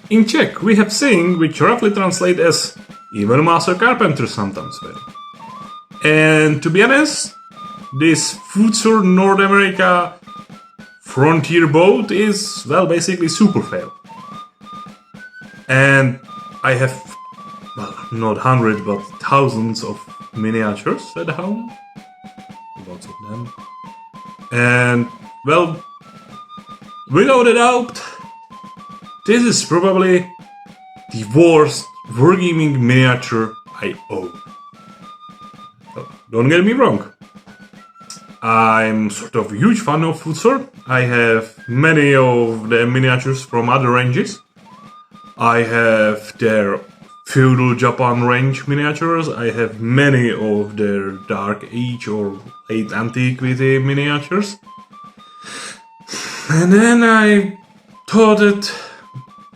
In Czech, we have saying which roughly translate as even master carpenter sometimes fail. And to be honest, this Footsore North America frontier boat is, well, basically super fail. And I have, well, not hundreds, but thousands of miniatures at home. Lots of them. And, well, without a doubt, this is probably the worst wargaming miniature I own. So, don't get me wrong. I'm sort of a huge fan of Footsore. I have many of the miniatures from other ranges. I have their feudal Japan range miniatures. I have many of their Dark Age or late antiquity miniatures. And then I thought that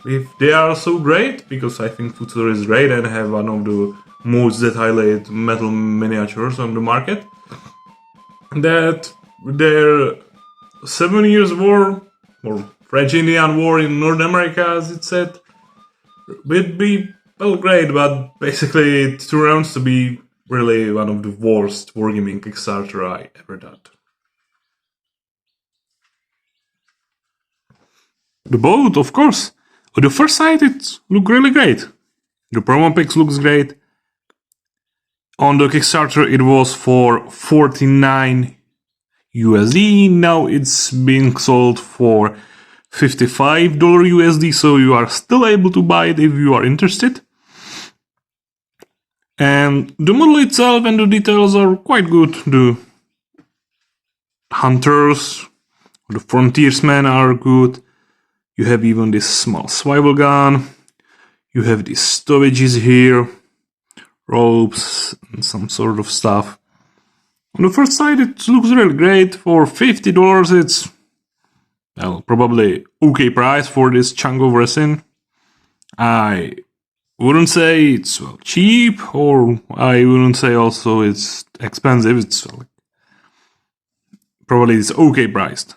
if they are so great, because I think Footsore is great and have one of the most detailed metal miniatures on the market, that their 7 Years War, or French Indian War in North America, as it said, would be, well, great, but basically it turns out to be really one of the worst wargaming Kickstarter I ever done. The boat, of course, on the first sight it looked really great. The promo picks looks great. On the Kickstarter it was for 49 USD, now it's being sold for $55 USD, so you are still able to buy it if you are interested. And the model itself and the details are quite good. The hunters, the frontiersmen are good. You have even this small swivel gun. You have these stowages here, ropes, and some sort of stuff. On the first sight, it looks really great. For $50, it's, well, probably okay price for this chunk of resin. I wouldn't say it's, well, cheap, or I wouldn't say also it's expensive. It's, well, probably it's okay priced.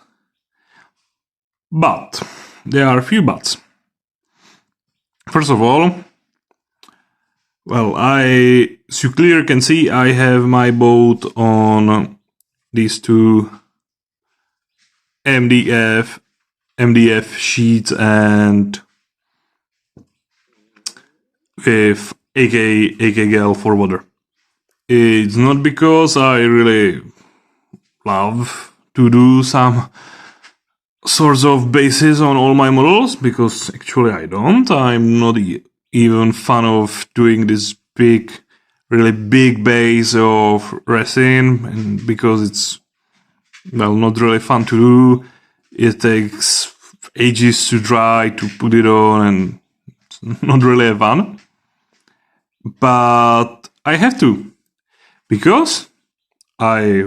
But there are a few buts. First of all, well, as you clearly can see, I have my boat on these two MDF sheets and with AK gel for water. It's not because I really love to do some sorts of bases on all my models, because actually I don't. I'm not even fan of doing this really big base of resin, and because it's, well, not really fun to do. It takes ages to dry, to put it on, and it's not really fun. But I have to, because I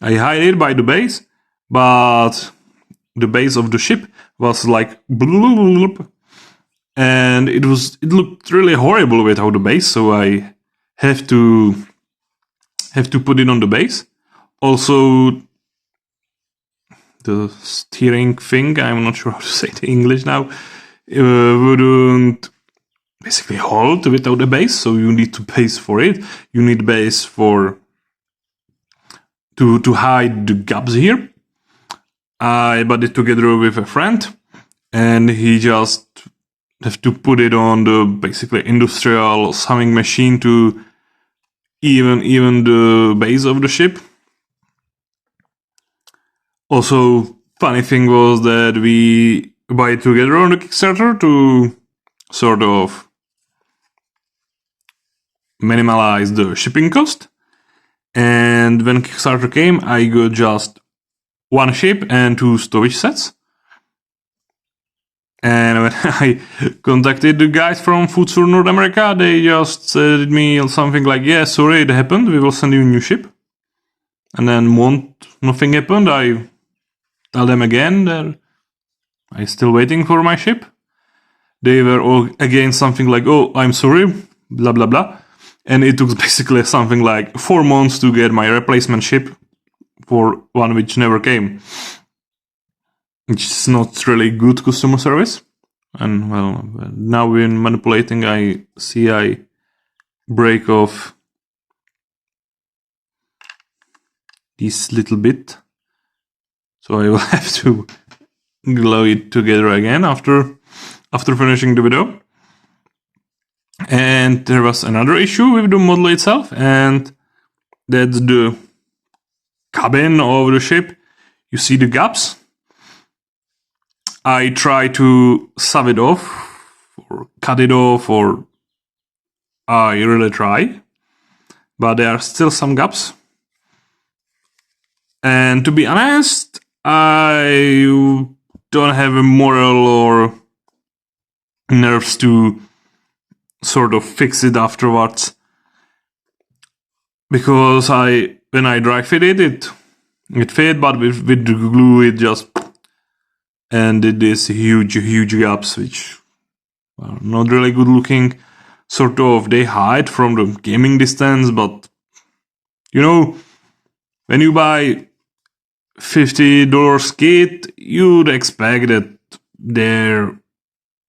hide it by the base, but the base of the ship was like bloop, and it looked really horrible without the base, so I have to put it on the base. Also, the steering thing, I'm not sure how to say it in English now, wouldn't basically hold without a base, so you need to base for it. You need base to hide the gaps here. I bought it together with a friend, and he just have to put it on the basically industrial sewing machine to even the base of the ship. Also, funny thing was that we buy it together on the Kickstarter to sort of minimize the shipping cost. And when Kickstarter came, I got just one ship and 2 stowage sets. And when I contacted the guys from Footsore North America, they just said to me something like, yeah, sorry, it happened, we will send you a new ship. And then nothing happened. I tell them again that I'm still waiting for my ship. They were all again something like, oh, I'm sorry, blah, blah, blah. And it took basically something like 4 months to get my replacement ship for one which never came. Which is not really good customer service. And well, now when manipulating, I see I break off this little bit. So I will have to glue it together again after finishing the video. And there was another issue with the model itself, and that's the cabin of the ship. You see the gaps. I try to sub it off or cut it off, or I really try, but there are still some gaps. And to be honest, I don't have a moral or nerves to sort of fix it afterwards, because when I dry fit it fit, but with the glue it just ended this huge gaps, which are not really good looking. Sort of they hide from the gaming distance, but you know, when you buy $50 kit, you'd expect that there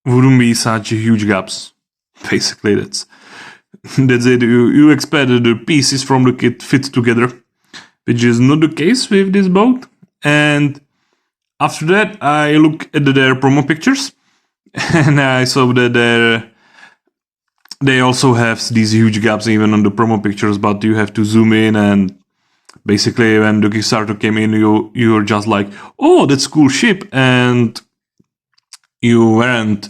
wouldn't be such huge gaps. Basically, that's it. You expect that the pieces from the kit fit together, which is not the case with this boat. And after that, I look at their promo pictures, and I saw that they also have these huge gaps even on the promo pictures, but you have to zoom in, and basically when the Kickstarter came in, you're just like, oh, that's a cool ship, and you weren't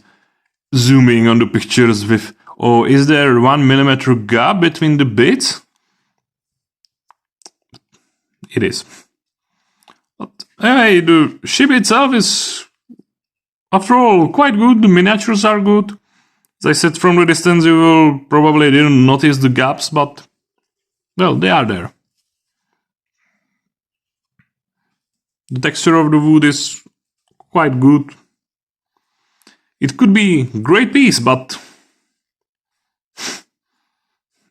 zooming on the pictures with, oh, is there 1 millimeter gap between the bits? It is. But hey, the ship itself is, after all, quite good. The miniatures are good. As I said, from the distance you will probably didn't notice the gaps, but well, they are there. The texture of the wood is quite good. It could be a great piece, but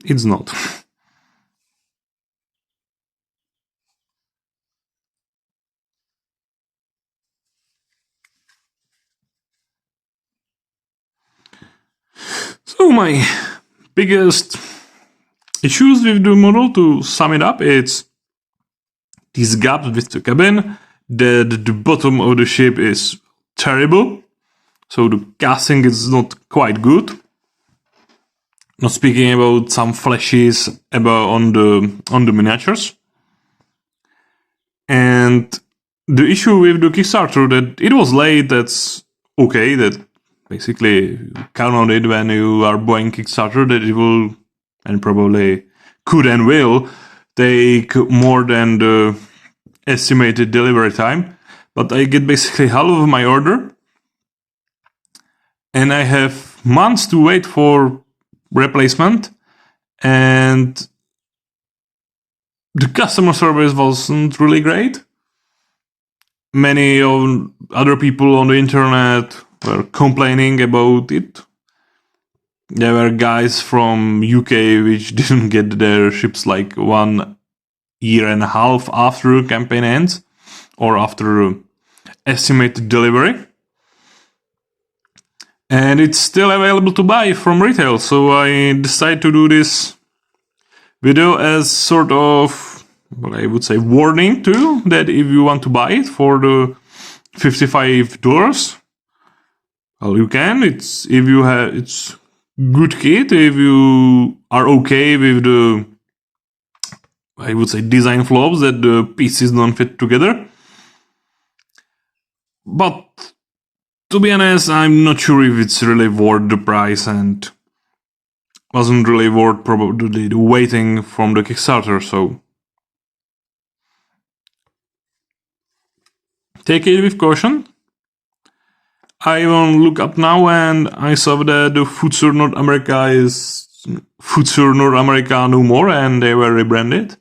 it's not. So my biggest issues with the model, to sum it up, it's these gaps with the cabin. The bottom of the ship is terrible, so the casting is not quite good. Not speaking about some flashes on the miniatures. And the issue with the Kickstarter, that it was late, that's okay, that basically count on it when you are buying Kickstarter, that it will, and probably could and will, take more than the estimated delivery time. But I get basically half of my order, and I have months to wait for replacement, and the customer service wasn't really great. Many other people on the internet were complaining about it. There were guys from UK which didn't get their ships like 1.5 years after the campaign ends, or after estimated delivery. And it's still available to buy from retail, so I decided to do this video as sort of, well, I would say, warning to you, that if you want to buy it for the $55, well, you can. It's good kit if you are okay with the, I would say, design flaws, that the pieces don't fit together. But to be honest, I'm not sure if it's really worth the price, and wasn't really worth probably the waiting from the Kickstarter, so take it with caution. I will look up now, and I saw that the Footsore North America is Footsore North America no more, and they were rebranded.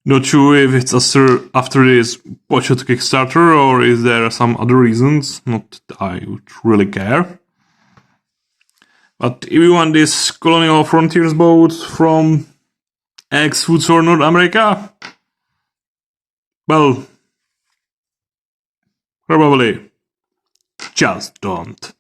Not sure if it's after this botched Kickstarter, or is there some other reasons. Not that I would really care. But if you want this Colonial Frontiers boat from ex-Footsore North America, well, probably Just don't.